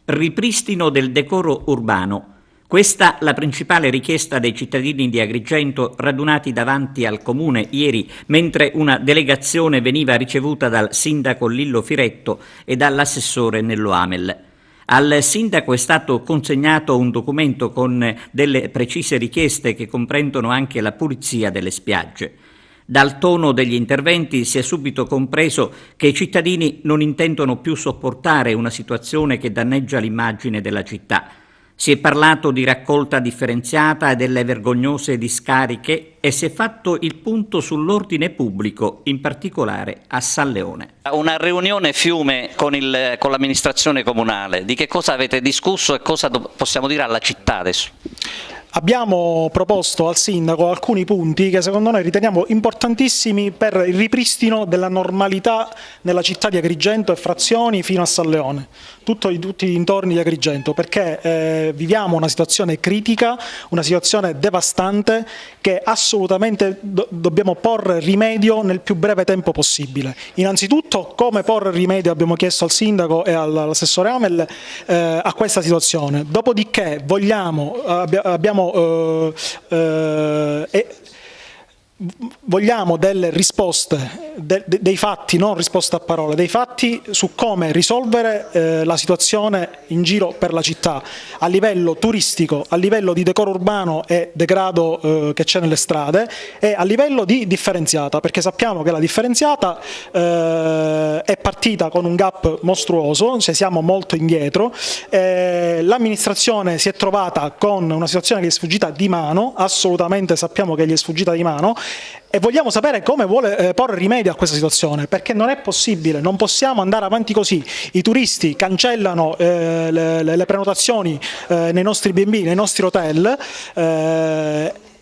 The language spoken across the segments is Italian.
Ripristino del decoro urbano. Questa la principale richiesta dei cittadini di Agrigento radunati davanti al comune ieri, mentre una delegazione veniva ricevuta dal sindaco Lillo Firetto e dall'assessore Nello Amel. Al sindaco è stato consegnato un documento con delle precise richieste che comprendono anche la pulizia delle spiagge. Dal tono degli interventi si è subito compreso che i cittadini non intendono più sopportare una situazione che danneggia l'immagine della città. Si è parlato di raccolta differenziata e delle vergognose discariche e si è fatto il punto sull'ordine pubblico, in particolare a San Leone. Una riunione fiume con l'amministrazione comunale, di che cosa avete discusso e cosa possiamo dire alla città adesso? Abbiamo proposto al sindaco alcuni punti che secondo noi riteniamo importantissimi per il ripristino della normalità nella città di Agrigento e frazioni fino a San Leone, tutti i dintorni di Agrigento, perché viviamo una situazione critica, una situazione devastante che assolutamente dobbiamo porre rimedio nel più breve tempo possibile. Innanzitutto, come porre rimedio abbiamo chiesto al sindaco e all'assessore Amel a questa situazione. Dopodiché vogliamo delle risposte, dei fatti, non risposte a parole, dei fatti su come risolvere la situazione in giro per la città, a livello turistico, a livello di decoro urbano e degrado che c'è nelle strade e a livello di differenziata, perché sappiamo che la differenziata è partita con un gap mostruoso, cioè siamo molto indietro, l'amministrazione si è trovata con una situazione che gli è sfuggita di mano, assolutamente sappiamo che gli è sfuggita di mano, e vogliamo sapere come vuole porre rimedio a questa situazione, perché non è possibile, non possiamo andare avanti così. I turisti cancellano le prenotazioni nei nostri B&B, nei nostri hotel,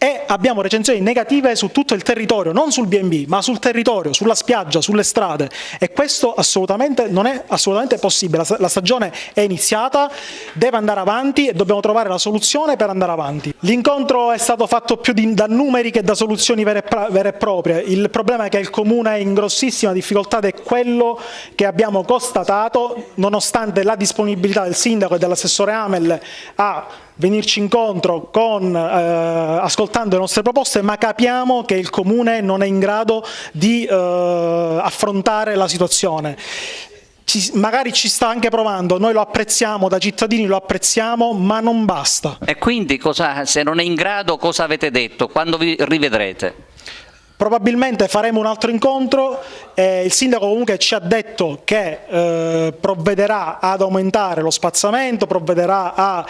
e abbiamo recensioni negative su tutto il territorio, non sul B&B, ma sul territorio, sulla spiaggia, sulle strade, e questo assolutamente non è assolutamente possibile. La stagione è iniziata, deve andare avanti e dobbiamo trovare la soluzione per andare avanti. L'incontro è stato fatto più da numeri che da soluzioni vere e proprie. Il problema è che il Comune è in grossissima difficoltà ed è quello che abbiamo constatato, nonostante la disponibilità del sindaco e dell'assessore Amel a venirci incontro ascoltando le nostre proposte, ma capiamo che il Comune non è in grado di affrontare la situazione. Magari ci sta anche provando, noi lo apprezziamo, da cittadini lo apprezziamo, ma non basta. E quindi se non è in grado, cosa avete detto? Quando vi rivedrete? Probabilmente faremo un altro incontro, il sindaco comunque ci ha detto che provvederà ad aumentare lo spazzamento, provvederà al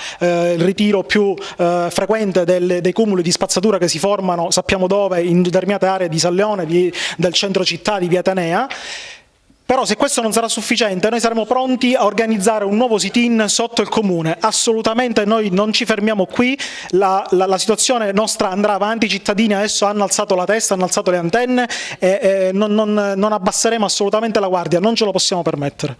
ritiro più frequente dei cumuli di spazzatura che si formano, sappiamo dove, in determinate aree di San Leone, del centro città, di Via Atenea. Però se questo non sarà sufficiente noi saremo pronti a organizzare un nuovo sit-in sotto il Comune. Assolutamente noi non ci fermiamo qui, la situazione nostra andrà avanti, i cittadini adesso hanno alzato la testa, hanno alzato le antenne e non abbasseremo assolutamente la guardia, non ce lo possiamo permettere.